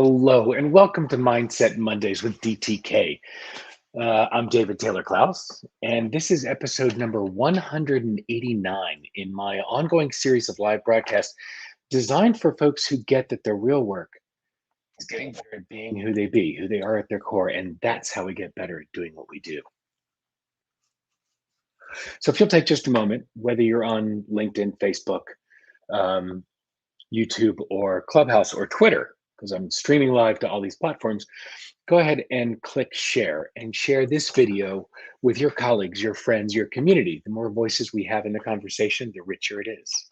Hello, and welcome to Mindset Mondays with DTK. I'm David Taylor-Klaus, and this is episode number 189 in my ongoing series of live broadcasts designed for folks who get that their real work is getting better at being who they be, who they are at their core, and that's how we get better at doing what we do. So if you'll take just a moment, whether you're on LinkedIn, Facebook, um, YouTube, or Clubhouse, or Twitter, because I'm streaming live to all these platforms, go ahead and click share and share this video with your colleagues, your friends, your community. The more voices we have in the conversation, the richer it is.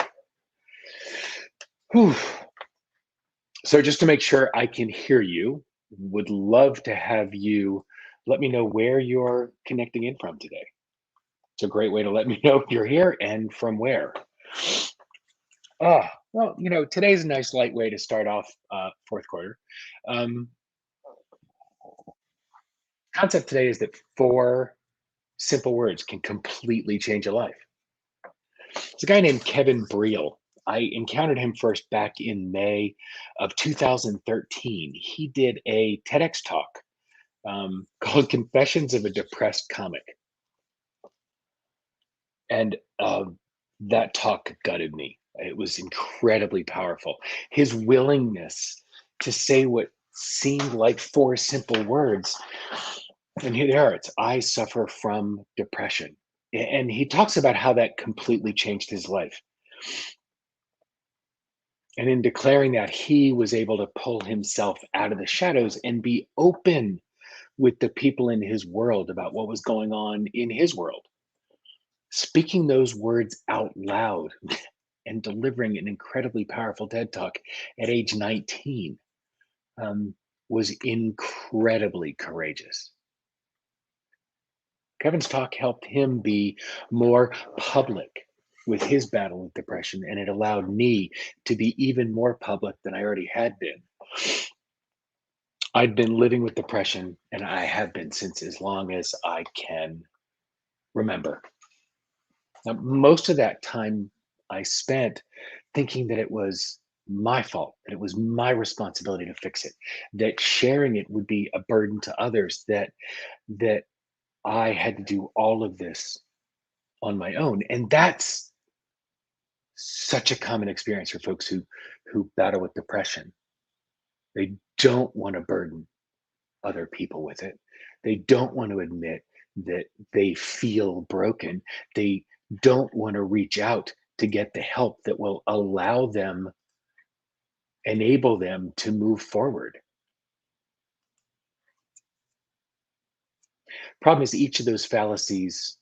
Whew. So just to make sure I can hear you, would love to have you let me know where you're connecting in from today. It's a great way to let me know you're here and from where. Well, today's a nice light way to start off fourth quarter. Um, Concept today is that 4 simple words can completely change a life. It's a guy named Kevin Breel. I encountered him first back in May of 2013. He did a TEDxTalk called Confessions of a Depressed Comic. And that talk gutted me. It was incredibly powerful. His willingness to say what seemed like 4 simple words. And here they are. It's I suffer from depression. And he talks about how that completely changed his life. And in declaring that, he was able to pull himself out of the shadows and be open with the people in his world about what was going on in his world. Speaking those words out loud and delivering an incredibly powerful TED Talk at age 19 was incredibly courageous. Kevin's talk helped him be more public with his battle with depression, and it allowed me to be even more public than I already had been. I'd been living with depression, and I have been since as long as I can remember. Now, most of that time I spent thinking that it was my fault, that it was my responsibility to fix it, that sharing it would be a burden to others, that I had to do all of this on my own. And that's such a common experience for folks who battle with depression. They don't want to burden other people with it. They don't want to admit that they feel broken. They don't want to reach out to get the help that will allow them, enable them to move forward. Problem is, each of those fallacies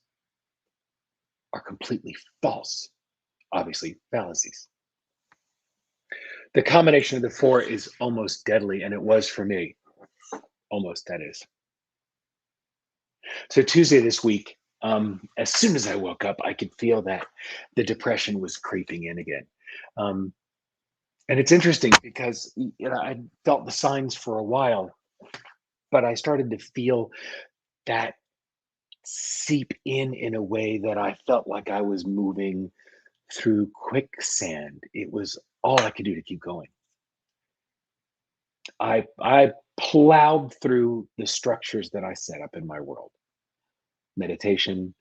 are completely false. Obviously, fallacies. The combination of the 4 is almost deadly, and it was for me. Almost, that is. So Tuesday this week, as soon as I woke up, I could feel that the depression was creeping in again. And it's interesting because I felt the signs for a while, but I started to feel that seep in a way that I felt like I was moving through quicksand. It was all I could do to keep going. I plowed through the structures that I set up in my world. Meditation,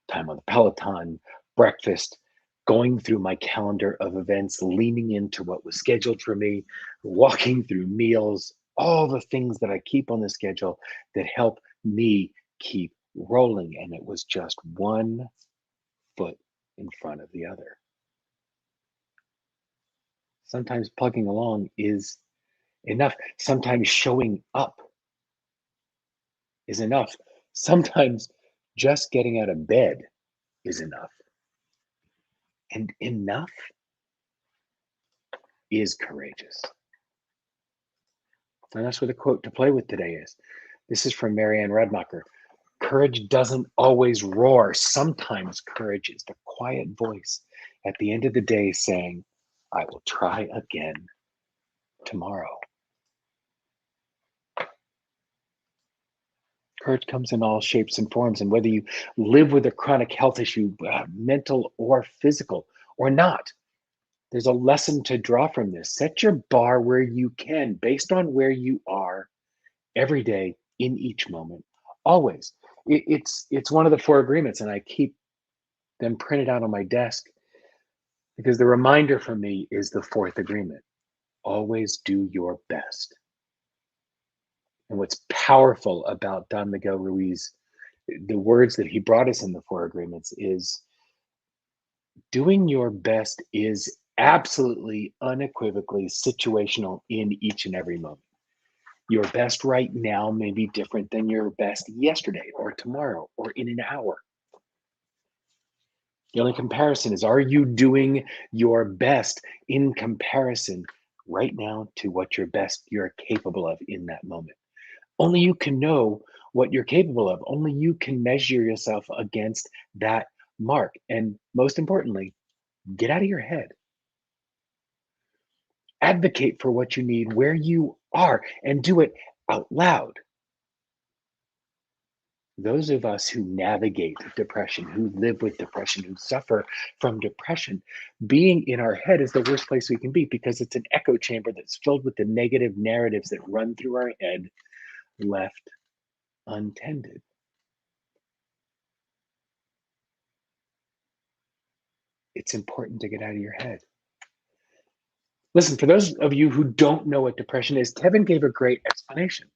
time on the Peloton, breakfast, going through my calendar of events, leaning into what was scheduled for me, walking through meals, all the things that I keep on the schedule that help me keep rolling. And it was just one foot in front of the other. Sometimes plugging along is enough. Sometimes showing up is enough. Sometimes just getting out of bed is enough. And enough is courageous. And that's what the quote to play with today is. This is from Marianne Radmacher. Courage doesn't always roar. Sometimes courage is the quiet voice at the end of the day saying, I will try again tomorrow. Courage comes in all shapes and forms. And whether you live with a chronic health issue, mental or physical, or not, There's a lesson to draw from this. Set your bar where you can, based on where you are every day in each moment, always. It's one of the four agreements, and I keep them printed out on my desk because the reminder for me is the fourth agreement. Always do your best. And what's powerful about Don Miguel Ruiz, the words that he brought us in the four agreements is doing your best is absolutely unequivocally situational in each and every moment. Your best right now may be different than your best yesterday or tomorrow or in an hour. The only comparison is, are you doing your best in comparison right now to what you're capable of in that moment? Only you can know what you're capable of. Only you can measure yourself against that mark. And most importantly, get out of your head. Advocate for what you need where you are and do it out loud. Those of us who navigate depression, who live with depression, who suffer from depression, being in our head is the worst place we can be because it's an echo chamber that's filled with the negative narratives that run through our head, left untended. It's important to get out of your head. Listen, for those of you who don't know what depression is, Kevin gave a great explanation.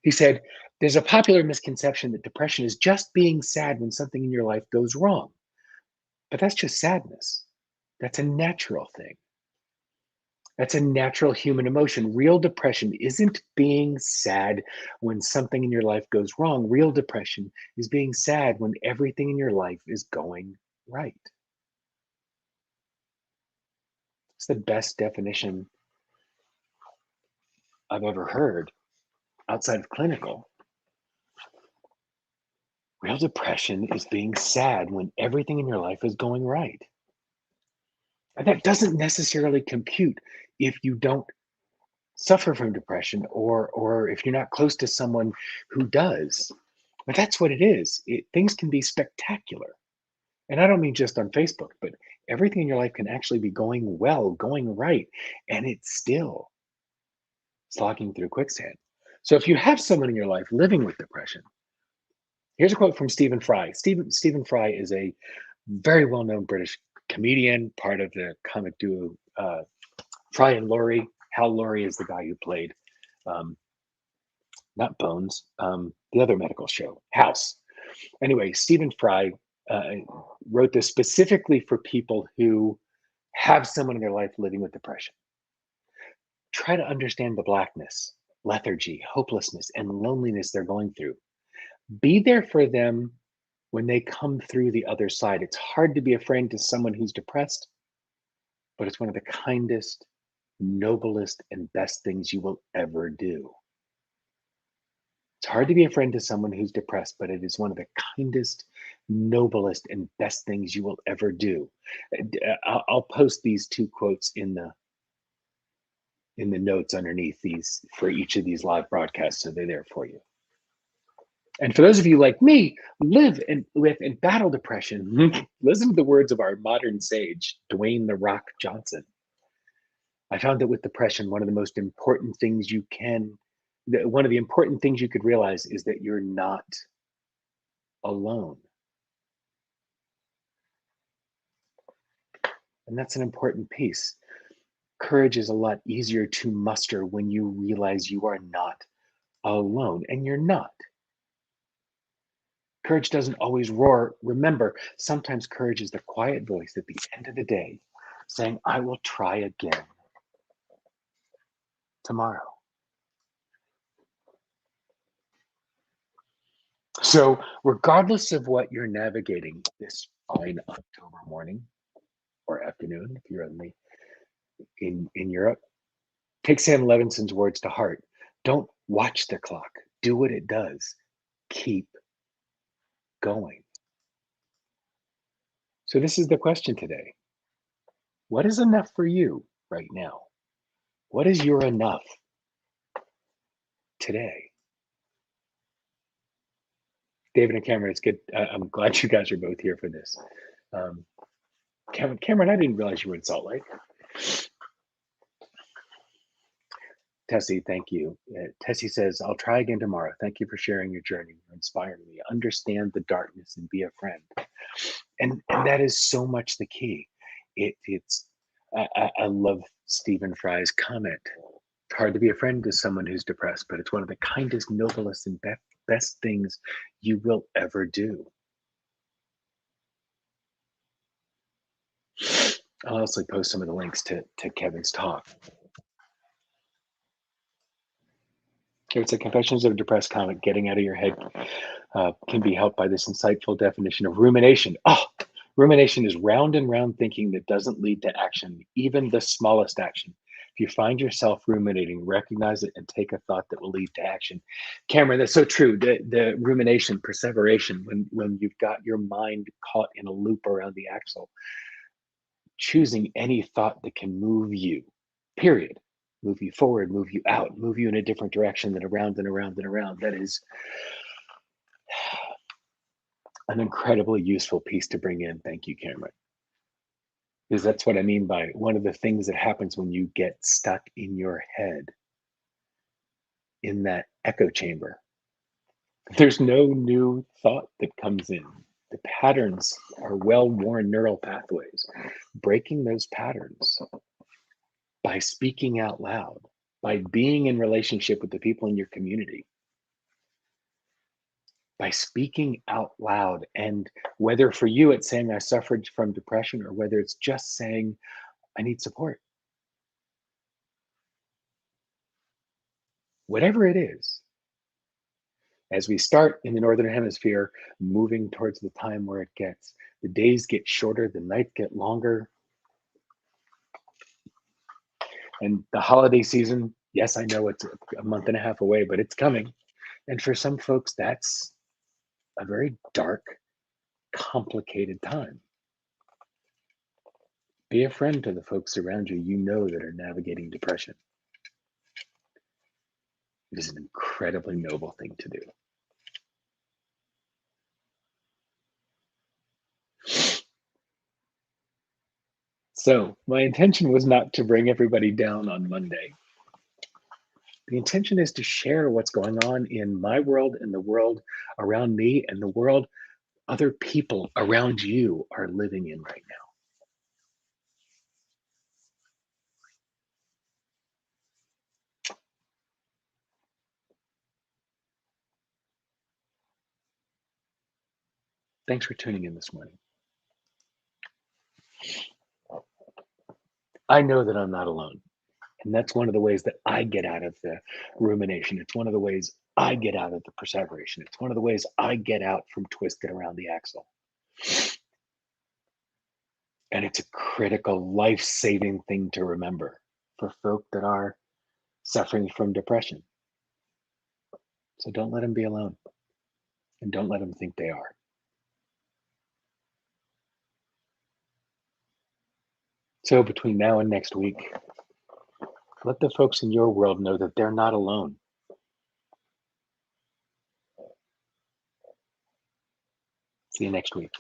He said, there's a popular misconception that depression is just being sad when something in your life goes wrong. But that's just sadness. That's a natural thing. That's a natural human emotion. Real depression isn't being sad when something in your life goes wrong. Real depression is being sad when everything in your life is going right. It's the best definition I've ever heard outside of clinical. Real depression is being sad when everything in your life is going right. And that doesn't necessarily compute if you don't suffer from depression or if you're not close to someone who does. But that's what it is. Things can be spectacular. And I don't mean just on Facebook, but everything in your life can actually be going well, going right, and it's still slogging through quicksand. So if you have someone in your life living with depression, here's a quote from Stephen Fry. Stephen Fry is a very well-known British comedian, part of the comic duo Fry and Laurie. Hal Laurie is the guy who played um, not Bones, the other medical show, House. Anyway, Stephen Fry uh, wrote this specifically for people who have someone in their life living with depression. Try to understand the blackness, lethargy, hopelessness, and loneliness they're going through. Be there for them when they come through the other side. It's hard to be a friend to someone who's depressed, but it's one of the kindest, noblest, and best things you will ever do. It's hard to be a friend to someone who's depressed, but it is one of the kindest, noblest, and best things you will ever do. I'll post these two quotes in the notes underneath these for each of these live broadcasts, so they're there for you. And for those of you like me, live with and battle depression, listen to the words of our modern sage, Dwayne "The Rock" Johnson. I found that with depression, one of the most important things one of the important things you could realize is that you're not alone. And that's an important piece. Courage is a lot easier to muster when you realize you are not alone, and you're not. Courage doesn't always roar. Remember, sometimes courage is the quiet voice at the end of the day saying, I will try again tomorrow. So, regardless of what you're navigating this fine October morning or afternoon, if you're in Europe, take Sam Levinson's words to heart. Don't watch the clock. Do what it does. Keep going. So, this is the question today. What is enough for you right now? What is your enough today? David and Cameron, it's good. I'm glad you guys are both here for this. Um, Cameron, I didn't realize you were in Salt Lake. Tessie, thank you. Tessie says, I'll try again tomorrow. Thank you for sharing your journey. You're inspiring me. Understand the darkness and be a friend. And that is so much the key. I love Stephen Fry's comment. It's hard to be a friend to someone who's depressed, but it's one of the kindest, noblest, and best things you will ever do. I'll also post some of the links to Kevin's talk. It's a Confessions of a Depressed Comic. Getting out of your head can be helped by this insightful definition of rumination. Oh, rumination is round and round thinking that doesn't lead to action, even the smallest action. If you find yourself ruminating, recognize it and take a thought that will lead to action. Cameron, that's so true. The rumination, perseveration, when you've got your mind caught in a loop around the axle, choosing any thought that can move you, period. Move you forward, move you out, move you in a different direction than around and around and around. That is an incredibly useful piece to bring in. Thank you, Cameron. Because that's what I mean by one of the things that happens when you get stuck in your head, in that echo chamber. There's no new thought that comes in. The patterns are well-worn neural pathways. Breaking those patterns by speaking out loud, by being in relationship with the people in your community, by speaking out loud. And whether for you it's saying I suffered from depression, or whether it's just saying I need support, whatever it is, as we start in the Northern Hemisphere, moving towards the time where the days get shorter, the nights get longer, and the holiday season, yes, I know it's a month and a half away, but it's coming. And for some folks, that's a very dark, complicated time. Be a friend to the folks around you that are navigating depression. It is an incredibly noble thing to do. So my intention was not to bring everybody down on Monday. The intention is to share what's going on in my world and the world around me and the world other people around you are living in right now. Thanks for tuning in this morning. I know that I'm not alone. And that's one of the ways that I get out of the rumination. It's one of the ways I get out of the perseveration. It's one of the ways I get out from twisted around the axle. And it's a critical life-saving thing to remember for folk that are suffering from depression. So don't let them be alone. And don't let them think they are. So between now and next week, let the folks in your world know that they're not alone. See you next week.